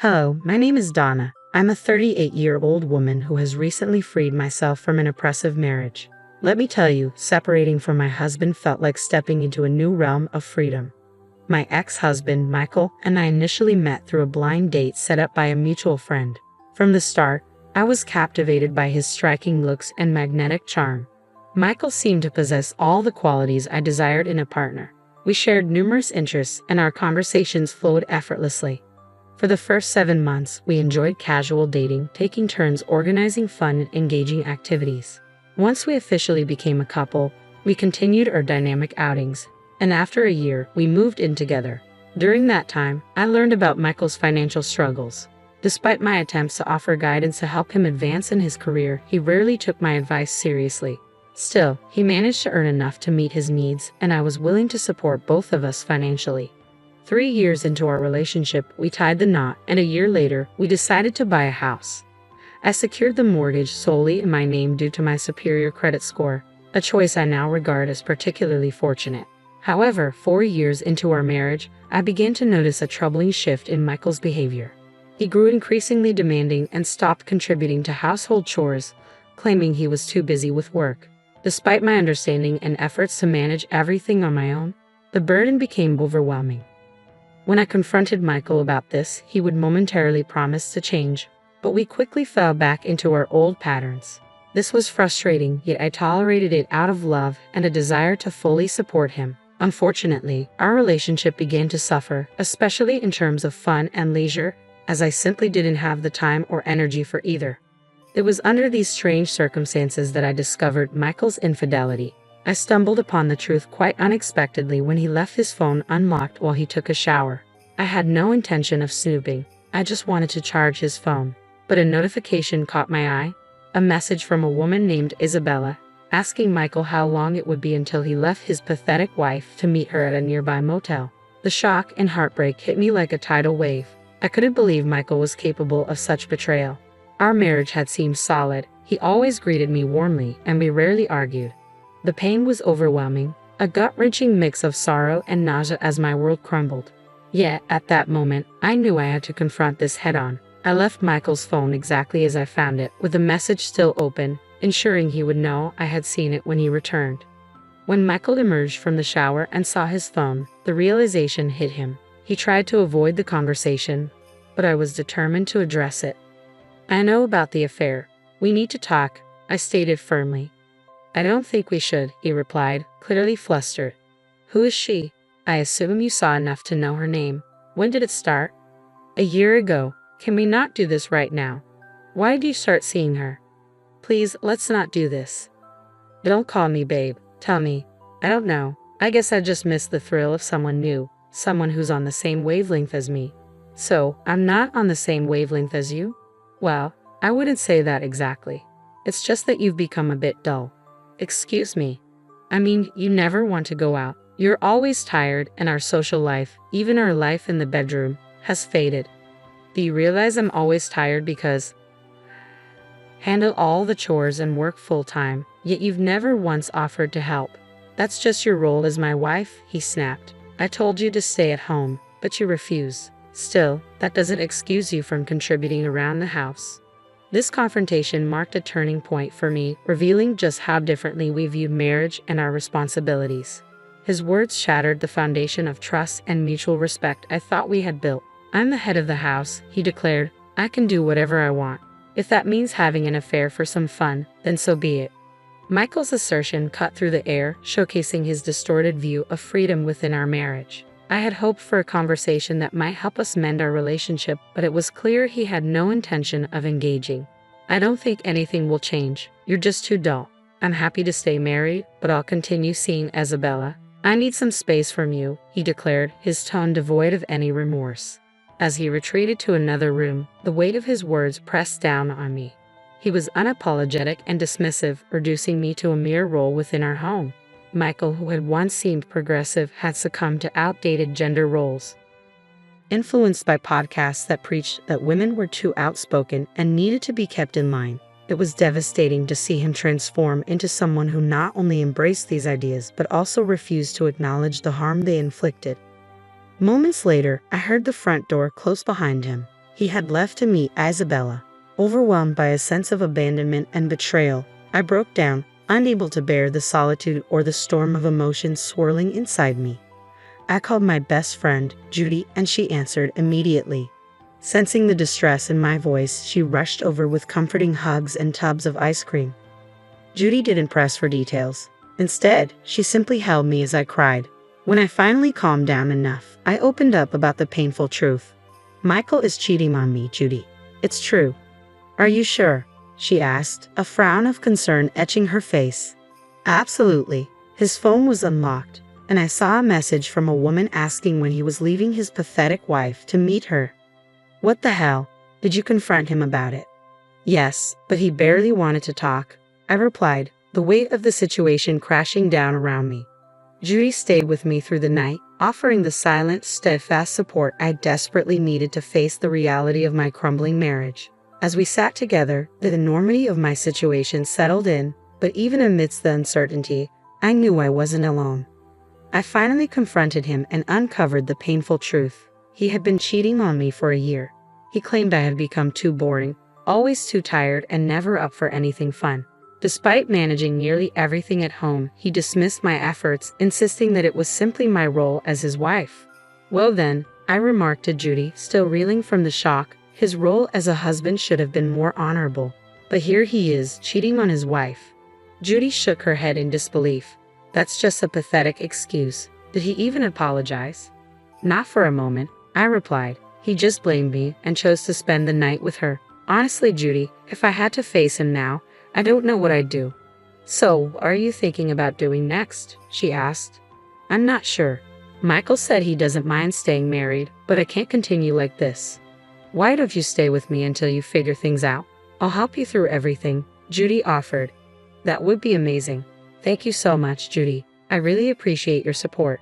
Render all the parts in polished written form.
Hello, my name is Donna. I'm a 38-year-old woman who has recently freed myself from an oppressive marriage. Let me tell you, separating from my husband felt like stepping into a new realm of freedom. My ex-husband, Michael, and I initially met through a blind date set up by a mutual friend. From the start, I was captivated by his striking looks and magnetic charm. Michael seemed to possess all the qualities I desired in a partner. We shared numerous interests, and our conversations flowed effortlessly. For the first 7 months, we enjoyed casual dating, taking turns organizing fun and engaging activities. Once we officially became a couple, we continued our dynamic outings, and after a year, we moved in together. During that time, I learned about Michael's financial struggles. Despite my attempts to offer guidance to help him advance in his career, he rarely took my advice seriously. Still, he managed to earn enough to meet his needs, and I was willing to support both of us financially. 3 years into our relationship, we tied the knot, and a year later, we decided to buy a house. I secured the mortgage solely in my name due to my superior credit score, a choice I now regard as particularly fortunate. However, 4 years into our marriage, I began to notice a troubling shift in Michael's behavior. He grew increasingly demanding and stopped contributing to household chores, claiming he was too busy with work. Despite my understanding and efforts to manage everything on my own, the burden became overwhelming. When I confronted Michael about this, he would momentarily promise to change, but we quickly fell back into our old patterns. This was frustrating, yet I tolerated it out of love and a desire to fully support him. Unfortunately, our relationship began to suffer, especially in terms of fun and leisure, as I simply didn't have the time or energy for either. It was under these strange circumstances that I discovered Michael's infidelity. I stumbled upon the truth quite unexpectedly when he left his phone unlocked while he took a shower. I had no intention of snooping. I just wanted to charge his phone. But a notification caught my eye, a message from a woman named Isabella, asking Michael how long it would be until he left his pathetic wife to meet her at a nearby motel. The shock and heartbreak hit me like a tidal wave. I couldn't believe Michael was capable of such betrayal. Our marriage had seemed solid. He always greeted me warmly, and we rarely argued. The pain was overwhelming, a gut-wrenching mix of sorrow and nausea as my world crumbled. Yet, at that moment, I knew I had to confront this head-on. I left Michael's phone exactly as I found it, with the message still open, ensuring he would know I had seen it when he returned. When Michael emerged from the shower and saw his phone, the realization hit him. He tried to avoid the conversation, but I was determined to address it. "I know about the affair. We need to talk," I stated firmly. "I don't think we should," he replied, clearly flustered. "Who is she? I assume you saw enough to know her name. When did it start?" "A year ago. Can we not do this right now? Why did you start seeing her? Please, let's not do this." "Don't call me babe. Tell me." "I don't know. I guess I just missed the thrill of someone new, someone who's on the same wavelength as me." "So, I'm not on the same wavelength as you?" "Well, I wouldn't say that exactly. It's just that you've become a bit dull." "Excuse me. I mean, you never want to go out. You're always tired, and our social life, even our life in the bedroom, has faded. Do you realize I'm always tired because handle all the chores and work full-time, yet you've never once offered to help? That's just your role as my wife," he snapped. "I told you to stay at home, but you refuse. Still, that doesn't excuse you from contributing around the house." This confrontation marked a turning point for me, revealing just how differently we viewed marriage and our responsibilities. His words shattered the foundation of trust and mutual respect I thought we had built. "I'm the head of the house," he declared. "I can do whatever I want. If that means having an affair for some fun, then so be it." Michael's assertion cut through the air, showcasing his distorted view of freedom within our marriage. I had hoped for a conversation that might help us mend our relationship, but it was clear he had no intention of engaging. "I don't think anything will change. You're just too dull. I'm happy to stay married, but I'll continue seeing Isabella. I need some space from you," he declared, his tone devoid of any remorse. As he retreated to another room, the weight of his words pressed down on me. He was unapologetic and dismissive, reducing me to a mere role within our home. Michael, who had once seemed progressive, had succumbed to outdated gender roles. Influenced by podcasts that preached that women were too outspoken and needed to be kept in line, it was devastating to see him transform into someone who not only embraced these ideas but also refused to acknowledge the harm they inflicted. Moments later, I heard the front door close behind him. He had left to meet Isabella. Overwhelmed by a sense of abandonment and betrayal, I broke down, unable to bear the solitude or the storm of emotions swirling inside me. I called my best friend, Judy, and she answered immediately. Sensing the distress in my voice, she rushed over with comforting hugs and tubs of ice cream. Judy didn't press for details. Instead, she simply held me as I cried. When I finally calmed down enough, I opened up about the painful truth. Michael is cheating on me, Judy. It's true. Are you sure? She asked, a frown of concern etching her face. Absolutely. His phone was unlocked, and I saw a message from a woman asking when he was leaving his pathetic wife to meet her. What the hell? Did you confront him about it? Yes, but he barely wanted to talk, I replied, the weight of the situation crashing down around me. Judy stayed with me through the night, offering the silent, steadfast support I desperately needed to face the reality of my crumbling marriage. As we sat together, the enormity of my situation settled in, but even amidst the uncertainty, I knew I wasn't alone. I finally confronted him and uncovered the painful truth. He had been cheating on me for a year. He claimed I had become too boring, always too tired, and never up for anything fun. Despite managing nearly everything at home, he dismissed my efforts, insisting that it was simply my role as his wife. Well then, I remarked to Judy, still reeling from the shock, his role as a husband should have been more honorable. But here he is, cheating on his wife. Judy shook her head in disbelief. That's just a pathetic excuse. Did he even apologize? Not for a moment, I replied. He just blamed me and chose to spend the night with her. Honestly, Judy, if I had to face him now, I don't know what I'd do. So, what are you thinking about doing next? She asked. I'm not sure. Michael said he doesn't mind staying married, but I can't continue like this. Why don't you stay with me until you figure things out? I'll help you through everything, Judy offered. That would be amazing. Thank you so much, Judy. I really appreciate your support.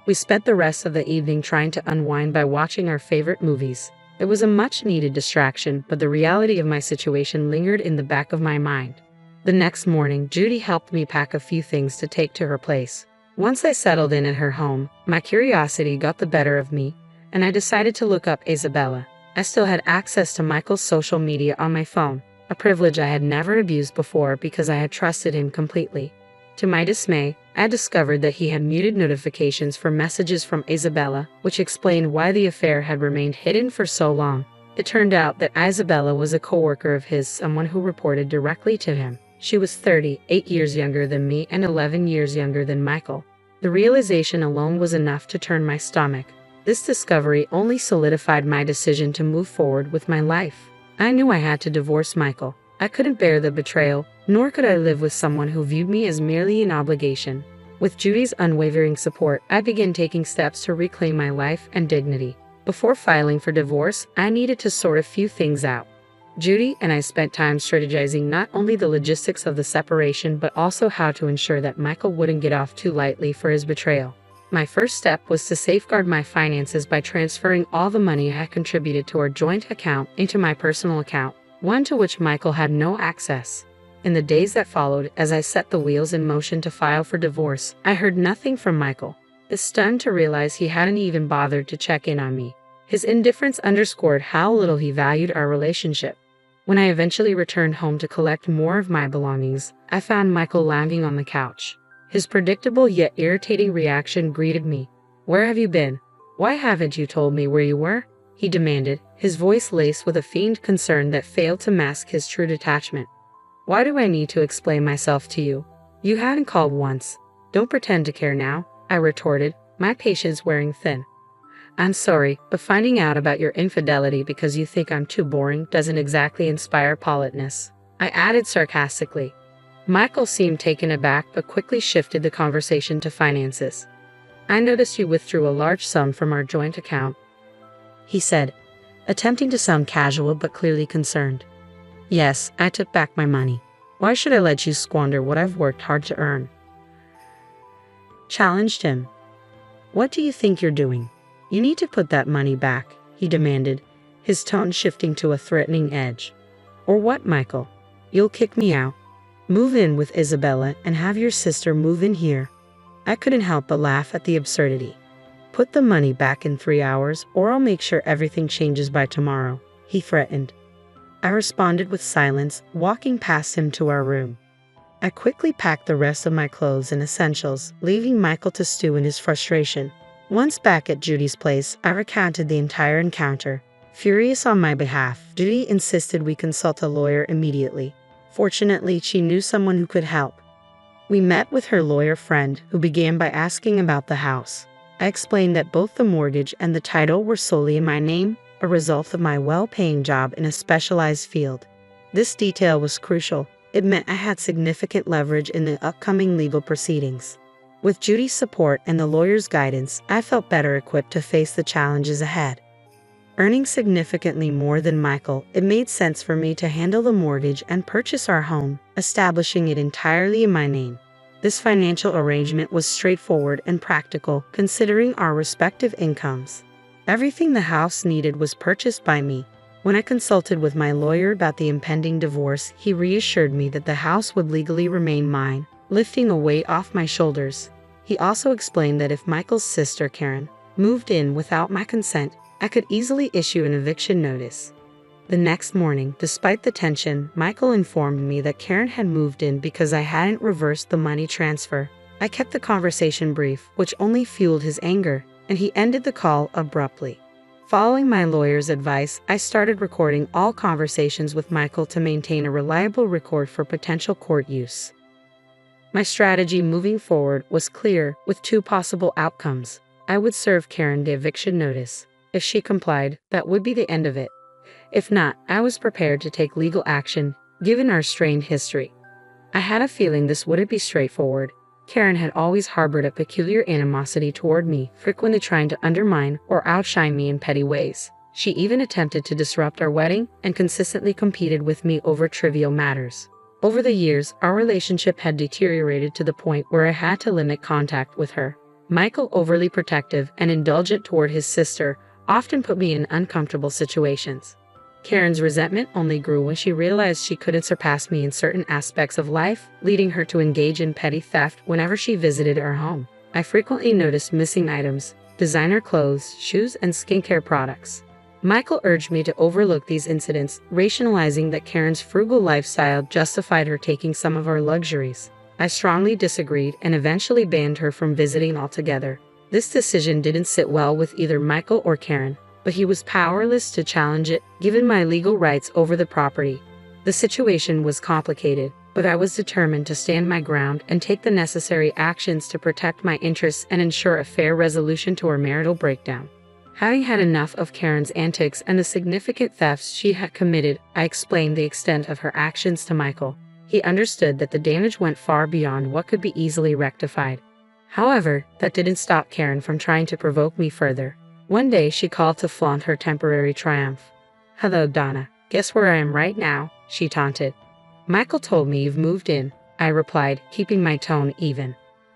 We spent the rest of the evening trying to unwind by watching our favorite movies. It was a much-needed distraction, but the reality of my situation lingered in the back of my mind. The next morning, Judy helped me pack a few things to take to her place. Once I settled in at her home, my curiosity got the better of me, and I decided to look up Isabella. I still had access to Michael's social media on my phone, a privilege I had never abused before because I had trusted him completely. To my dismay, I discovered that he had muted notifications for messages from Isabella, which explained why the affair had remained hidden for so long. It turned out that Isabella was a coworker of his, someone who reported directly to him. She was 38 years younger than me and 11 years younger than Michael. The realization alone was enough to turn my stomach. This discovery only solidified my decision to move forward with my life. I knew I had to divorce Michael. I couldn't bear the betrayal, nor could I live with someone who viewed me as merely an obligation. With Judy's unwavering support, I began taking steps to reclaim my life and dignity. Before filing for divorce, I needed to sort a few things out. Judy and I spent time strategizing not only the logistics of the separation but also how to ensure that Michael wouldn't get off too lightly for his betrayal. My first step was to safeguard my finances by transferring all the money I had contributed to our joint account into my personal account, one to which Michael had no access. In the days that followed, as I set the wheels in motion to file for divorce, I heard nothing from Michael. I was stunned to realize he hadn't even bothered to check in on me. His indifference underscored how little he valued our relationship. When I eventually returned home to collect more of my belongings, I found Michael lounging on the couch. His predictable yet irritating reaction greeted me. "Where have you been? Why haven't you told me where you were?" he demanded, his voice laced with a feigned concern that failed to mask his true detachment. "Why do I need to explain myself to you? You hadn't called once. Don't pretend to care now," I retorted, my patience wearing thin. "I'm sorry, but finding out about your infidelity because you think I'm too boring doesn't exactly inspire politeness," I added sarcastically. Michael seemed taken aback but quickly shifted the conversation to finances. "I noticed you withdrew a large sum from our joint account," he said, attempting to sound casual but clearly concerned. "Yes, I took back my money. Why should I let you squander what I've worked hard to earn?" Challenged him. "What do you think you're doing? You need to put that money back," he demanded, his tone shifting to a threatening edge. "Or what, Michael? You'll kick me out? Move in with Isabella and have your sister move in here." I couldn't help but laugh at the absurdity. "Put the money back in 3 hours, or I'll make sure everything changes by tomorrow." he threatened. I responded with silence, walking past him to our room. I quickly packed the rest of my clothes and essentials, leaving Michael to stew in his frustration. Once back at Judy's place, I recounted the entire encounter. Furious on my behalf, Judy insisted we consult a lawyer immediately. Fortunately, she knew someone who could help. We met with her lawyer friend, who began by asking about the house. I explained that both the mortgage and the title were solely in my name, a result of my well-paying job in a specialized field. This detail was crucial. It meant I had significant leverage in the upcoming legal proceedings. With Judy's support and the lawyer's guidance, I felt better equipped to face the challenges ahead. Earning significantly more than Michael, it made sense for me to handle the mortgage and purchase our home, establishing it entirely in my name. This financial arrangement was straightforward and practical, considering our respective incomes. Everything the house needed was purchased by me. When I consulted with my lawyer about the impending divorce, he reassured me that the house would legally remain mine, lifting a weight off my shoulders. He also explained that if Michael's sister, Karen, moved in without my consent, I could easily issue an eviction notice. The next morning, despite the tension, Michael informed me that Karen had moved in because I hadn't reversed the money transfer. I kept the conversation brief, which only fueled his anger, and he ended the call abruptly. Following my lawyer's advice, I started recording all conversations with Michael to maintain a reliable record for potential court use. My strategy moving forward was clear, with two possible outcomes. I would serve Karen the eviction notice. If she complied, that would be the end of it. If not, I was prepared to take legal action, given our strained history. I had a feeling this wouldn't be straightforward. Karen had always harbored a peculiar animosity toward me, frequently trying to undermine or outshine me in petty ways. She even attempted to disrupt our wedding and consistently competed with me over trivial matters. Over the years, our relationship had deteriorated to the point where I had to limit contact with her. Michael, overly protective and indulgent toward his sister, often put me in uncomfortable situations. Karen's resentment only grew when she realized she couldn't surpass me in certain aspects of life, leading her to engage in petty theft whenever she visited our home. I frequently noticed missing items, designer clothes, shoes, and skincare products. Michael urged me to overlook these incidents, rationalizing that Karen's frugal lifestyle justified her taking some of our luxuries. I strongly disagreed and eventually banned her from visiting altogether. This decision didn't sit well with either Michael or Karen, but he was powerless to challenge it, given my legal rights over the property. The situation was complicated, but I was determined to stand my ground and take the necessary actions to protect my interests and ensure a fair resolution to our marital breakdown. Having had enough of Karen's antics and the significant thefts she had committed, I explained the extent of her actions to Michael. He understood that the damage went far beyond what could be easily rectified. However, that didn't stop Karen from trying to provoke me further. One day, she called to flaunt her temporary triumph. "Hello, Donna. Guess where I am right now?" she taunted. "Michael told me you've moved in," I replied, keeping my tone even.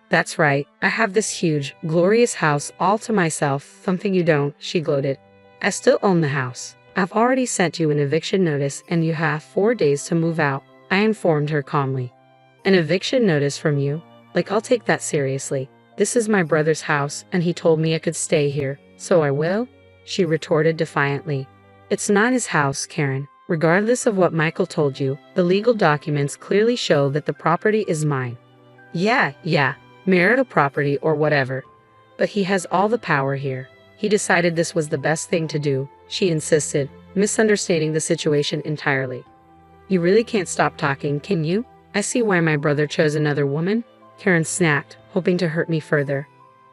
"That's right. I have this huge, glorious house all to myself, something you don't," she gloated. "I still own the house. I've already sent you an eviction notice and you have 4 days to move out," I informed her calmly. "An eviction notice from you? Like, I'll take that seriously. This is my brother's house and he told me I could stay here, so I will," she retorted defiantly. "It's not his house, Karen. Regardless of what Michael told you, the legal documents clearly show that the property is mine." Yeah, marital property or whatever. "But he has all the power here. He decided this was the best thing to do," she insisted, misunderstanding the situation entirely. "You really can't stop talking, can you? I see why my brother chose another woman," Karen snapped, hoping to hurt me further.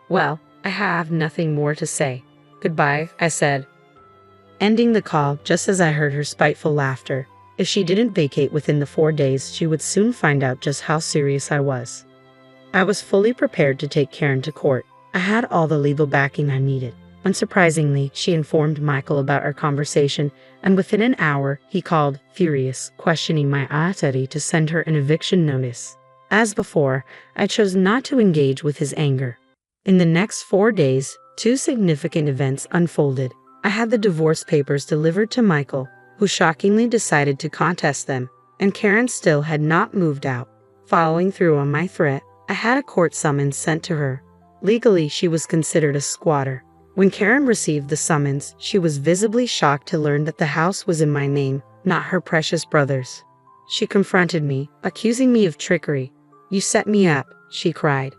"Well, I have nothing more to say. Goodbye," I said, ending the call just as I heard her spiteful laughter. If she didn't vacate within the 4 days, she would soon find out just how serious I was. I was fully prepared to take Karen to court. I had all the legal backing I needed. Unsurprisingly, she informed Michael about our conversation, and within an hour, he called, furious, questioning my ability to send her an eviction notice. As before, I chose not to engage with his anger. In the next 4 days, 2 significant events unfolded. I had the divorce papers delivered to Michael, who shockingly decided to contest them, and Karen still had not moved out. Following through on my threat, I had a court summons sent to her. Legally, she was considered a squatter. When Karen received the summons, she was visibly shocked to learn that the house was in my name, not her precious brother's. She confronted me, accusing me of trickery. "You set me up," she cried.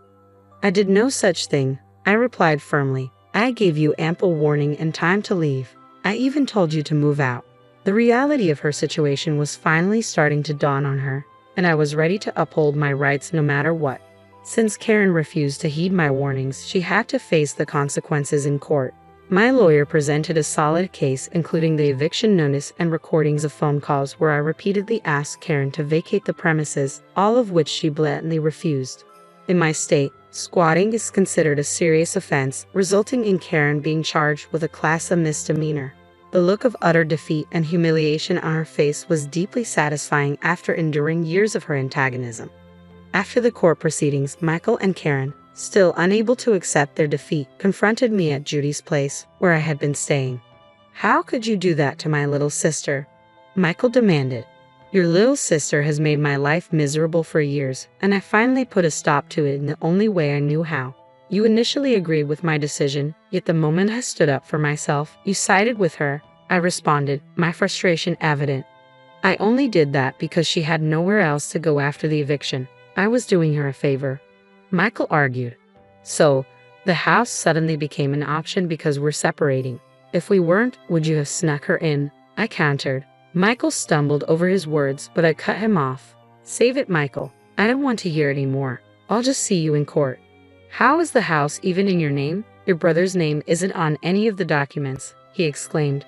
"I did no such thing," I replied firmly. "I gave you ample warning and time to leave. I even told you to move out." The reality of her situation was finally starting to dawn on her, and I was ready to uphold my rights no matter what. Since Karen refused to heed my warnings, she had to face the consequences in court. My lawyer presented a solid case, including the eviction notice and recordings of phone calls where I repeatedly asked Karen to vacate the premises, all of which she blatantly refused. In my state, squatting is considered a serious offense, resulting in Karen being charged with a Class A misdemeanor. The look of utter defeat and humiliation on her face was deeply satisfying after enduring years of her antagonism. After the court proceedings, Michael and Karen, still unable to accept their defeat, confronted me at Judy's place, where I had been staying. "How could you do that to my little sister?" Michael demanded. "Your little sister has made my life miserable for years, and I finally put a stop to it in the only way I knew how. You initially agreed with my decision, yet the moment I stood up for myself, you sided with her," I responded, my frustration evident. "I only did that because she had nowhere else to go after the eviction. I was doing her a favor," Michael argued. "So, the house suddenly became an option because we're separating. If we weren't, would you have snuck her in?" I countered. Michael stumbled over his words, but I cut him off. "Save it, Michael. I don't want to hear anymore. I'll just see you in court." "How is the house even in your name? Your brother's name isn't on any of the documents," he exclaimed.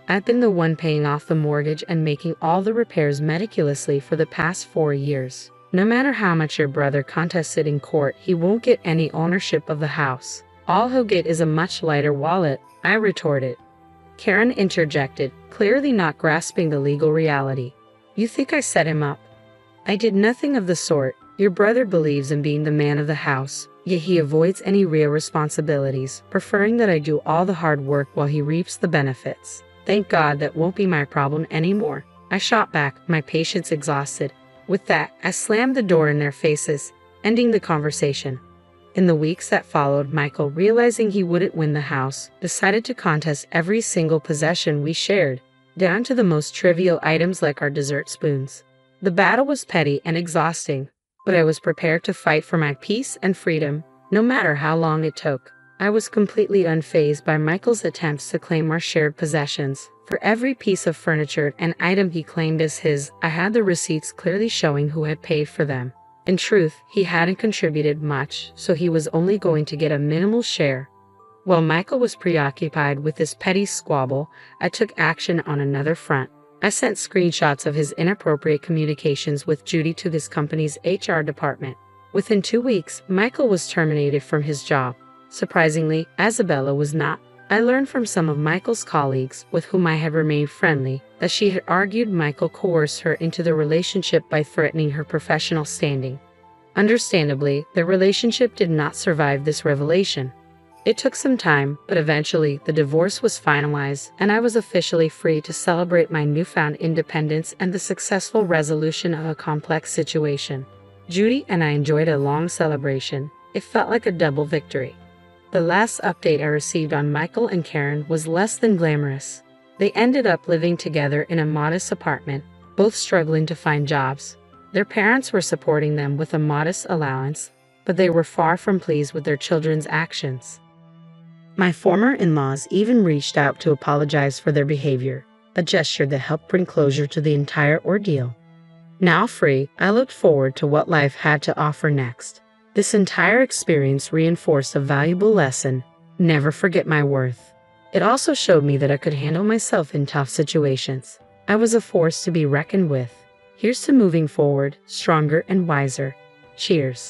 "I've been the one paying off the mortgage and making all the repairs meticulously for the past 4 years. No matter how much your brother contested in court, he won't get any ownership of the house. All he'll get is a much lighter wallet," I retorted. Karen interjected, clearly not grasping the legal reality. "You think I set him up?" "I did nothing of the sort. Your brother believes in being the man of the house, yet he avoids any real responsibilities, preferring that I do all the hard work while he reaps the benefits. Thank God that won't be my problem anymore," I shot back, my patience exhausted. With that, I slammed the door in their faces, ending the conversation. In the weeks that followed, Michael, realizing he wouldn't win the house, decided to contest every single possession we shared, down to the most trivial items like our dessert spoons. The battle was petty and exhausting, but I was prepared to fight for my peace and freedom, no matter how long it took. I was completely unfazed by Michael's attempts to claim our shared possessions. For every piece of furniture and item he claimed as his, I had the receipts clearly showing who had paid for them. In truth, he hadn't contributed much, so he was only going to get a minimal share. While Michael was preoccupied with this petty squabble, I took action on another front. I sent screenshots of his inappropriate communications with Judy to his company's HR department. Within 2 weeks, Michael was terminated from his job. Surprisingly, Isabella was not. I learned from some of Michael's colleagues, with whom I had remained friendly, that she had argued Michael coerced her into the relationship by threatening her professional standing. Understandably, their relationship did not survive this revelation. It took some time, but eventually the divorce was finalized, and I was officially free to celebrate my newfound independence and the successful resolution of a complex situation. Judy and I enjoyed a long celebration. It felt like a double victory. The last update I received on Michael and Karen was less than glamorous. They ended up living together in a modest apartment, both struggling to find jobs. Their parents were supporting them with a modest allowance, but they were far from pleased with their children's actions. My former in-laws even reached out to apologize for their behavior, a gesture that helped bring closure to the entire ordeal. Now free, I looked forward to what life had to offer next. This entire experience reinforced a valuable lesson: never forget my worth. It also showed me that I could handle myself in tough situations. I was a force to be reckoned with. Here's to moving forward, stronger and wiser. Cheers.